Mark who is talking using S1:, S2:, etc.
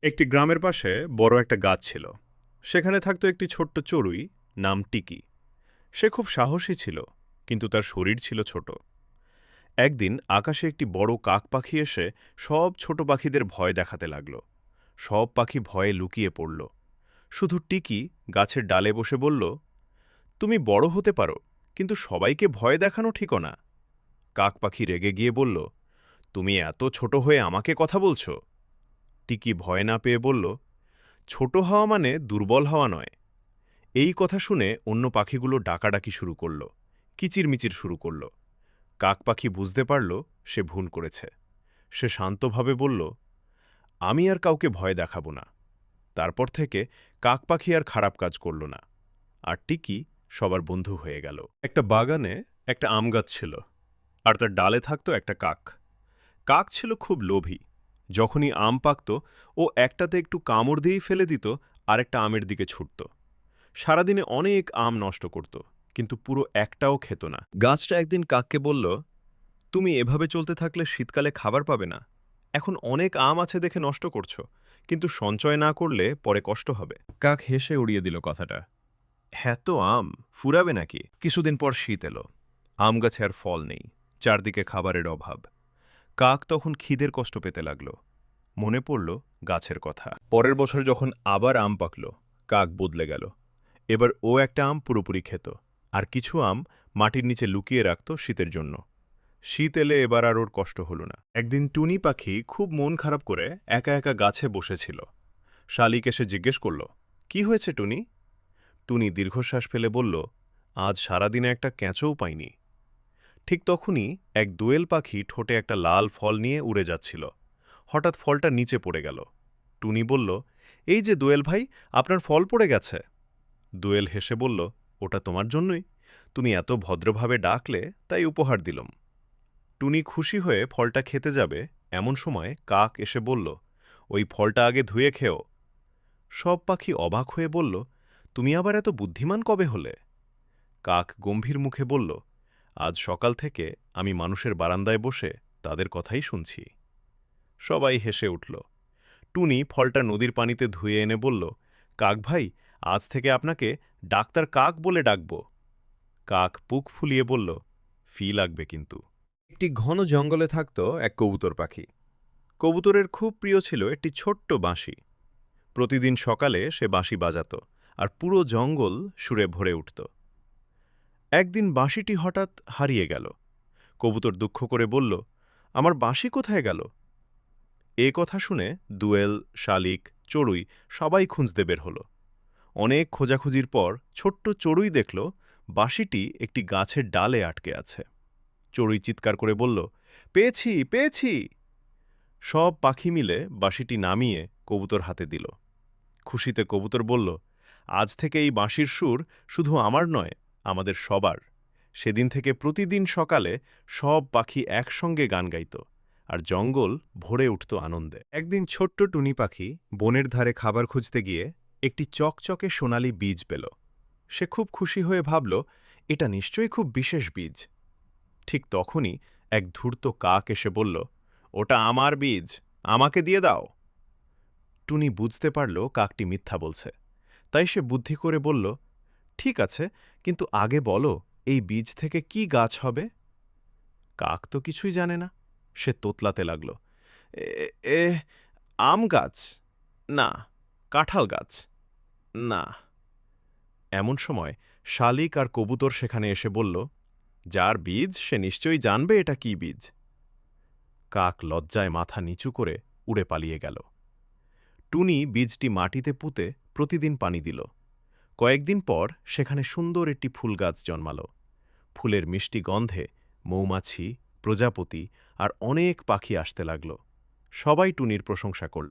S1: একটি গ্রামের পাশে বড় একটা গাছ ছিল। সেখানে থাকত একটি ছোট্ট চড়ুই, নাম টিকি। সে খুব সাহসী ছিল, কিন্তু তার শরীর ছিল ছোট। একদিন আকাশে একটি বড় কাক পাখি এসে সব ছোট পাখিদের ভয় দেখাতে লাগল। সব পাখি ভয়ে লুকিয়ে পড়ল। শুধু টিকি গাছের ডালে বসে বলল, তুমি বড় হতে পারো, কিন্তু সবাইকে ভয় দেখানো ঠিকও না। কাক পাখি রেগে গিয়ে বলল, তুমি এত ছোট হয়ে আমাকে কথা বলছ? টিকি ভয় না পেয়ে বলল, ছোট হওয়া মানে দুর্বল হওয়া নয়। এই কথা শুনে অন্য পাখিগুলো ডাকাডাকি শুরু করল, কিচিরমিচির শুরু করল। কাক পাখি বুঝতে পারল সে ভুল করেছে। সে শান্তভাবে বলল, আমি আর কাউকে ভয় দেখাব না। তারপর থেকে কাক পাখি আর খারাপ কাজ করল না, আর টিকি সবার বন্ধু হয়ে গেল। একটা বাগানে একটা আম গাছ ছিল, আর তার ডালে থাকত একটা কাক। কাক ছিল খুব লোভী। যখনই আম পাকত, ও একটাতে একটু কামড় দিয়েই ফেলে দিত, আরেকটা আমের দিকে ছুটত। সারাদিনে অনেক আম নষ্ট করত, কিন্তু পুরো একটাও খেত না। গাছটা একদিন কাককে বলল, তুমি এভাবে চলতে থাকলে শীতকালে খাবার পাবে না। এখন অনেক আম আছে দেখে নষ্ট করছো, কিন্তু সঞ্চয় না করলে পরে কষ্ট হবে। কাক হেসে উড়িয়ে দিল কথাটা। এত আম ফুরাবে নাকি? কিছুদিন পর শীত এলো। আম গাছে আর ফল নেই, চারদিকে খাবারের অভাব। কাক তখন খিদের কষ্ট পেতে লাগল। মনে পড়ল গাছের কথা। পরের বছর যখন আবার আম পাকল, কাক বদলে গেল। এবার ও একটা আম পুরোপুরি খেত, আর কিছু আম মাটির নিচে লুকিয়ে রাখত শীতের জন্য। শীত এলে এবার আর ওর কষ্ট হল না। একদিন টুনি পাখি খুব মন খারাপ করে একা একা গাছে বসেছিল। শালিক এসে জিজ্ঞেস করল, কি হয়েছে টুনি? টুনি দীর্ঘশ্বাস ফেলে বলল, আজ সারাদিনে একটা কেঁচোও পাইনি। ঠিক তখনই এক দোয়েল পাখি ঠোঁটে একটা লাল ফল নিয়ে উড়ে যাচ্ছিল। হঠাৎ ফলটা নিচে পড়ে গেল। টুনি বলল, এই যে দোয়েল ভাই, আপনার ফল পড়ে গেছে। দোয়েল হেসে বলল, ওটা তোমার জন্যই। তুমি এত ভদ্রভাবে ডাকলে, তাই উপহার দিলাম। টুনি খুশি হয়ে ফলটা খেতে যাবে, এমন সময় কাক এসে বলল, ওই ফলটা আগে ধুয়ে খেও। সব পাখি অবাক হয়ে বলল, তুমি আবার এত বুদ্ধিমান কবে হলে? কাক গম্ভীর মুখে বলল, আজ সকাল থেকে আমি মানুষের বারান্দায় বসে তাদের কথাই শুনছি। সবাই হেসে উঠল। টুনি ফলটা নদীর পানিতে ধুয়ে এনে বলল, কাক ভাই, আজ থেকে আপনাকে ডাক্তার কাক বলে ডাকব। কাক বুক ফুলিয়ে বলল, ফি লাগবে কিন্তু। একটি ঘন জঙ্গলে থাকত এক কবুতর পাখি। কবুতরের খুব প্রিয় ছিল একটি ছোট্ট বাঁশি। প্রতিদিন সকালে সে বাঁশি বাজাত, আর পুরো জঙ্গল সুরে ভরে উঠত। একদিন বাঁশিটি হঠাৎ হারিয়ে গেল। কবুতর দুঃখ করে বলল, আমার বাঁশি কোথায় গেল? এ কথা শুনে দুয়েল, শালিক, চড়ুই সবাই খুঁজতে বের হল। অনেক খোঁজাখুঁজির পর ছোট্ট চড়ুই দেখল বাঁশিটি একটি গাছের ডালে আটকে আছে। চড়ুই চিৎকার করে বলল, পেয়েছি, পেয়েছি! সব পাখি মিলে বাঁশিটি নামিয়ে কবুতর হাতে দিল। খুশিতে কবুতর বলল, আজ থেকে এই বাঁশির সুর শুধু আমার নয়, আমাদের সবার। সেদিন থেকে প্রতিদিন সকালে সব পাখি একসঙ্গে গান গাইত, আর জঙ্গল ভরে উঠত আনন্দে। একদিন ছোট্ট টুনি পাখি বনের ধারে খাবার খুঁজতে গিয়ে একটি চকচকে সোনালি বীজ পেল। সে খুব খুশি হয়ে ভাবল, এটা নিশ্চয়ই খুব বিশেষ বীজ। ঠিক তখনই এক ধূর্ত কাক এসে বলল, ওটা আমার বীজ, আমাকে দিয়ে দাও। টুনি বুঝতে পারল কাকটি মিথ্যা বলছে, তাই সে বুদ্ধি করে বলল, ঠিক আছে, কিন্তু আগে বলো, এই বীজ থেকে কি গাছ হবে? কাক তো কিছুই জানে না। সে তোতলাতে লাগল, এ এ আম গাছ না, কাঁঠাল গাছ না। এমন সময় শালিক আর কবুতর সেখানে এসে বলল, যার বীজ সে নিশ্চয়ই জানবে এটা কি বীজ। কাক লজ্জায় মাথা নিচু করে উড়ে পালিয়ে গেল। টুনি বীজটি মাটিতে পুঁতে প্রতিদিন পানি দিল। কয়েকদিন পর সেখানে সুন্দর একটি ফুল গাছ জন্মাল। ফুলের মিষ্টি গন্ধে মৌমাছি, প্রজাপতি আর অনেক পাখি আসতে লাগল। সবাই টুনির প্রশংসা করল।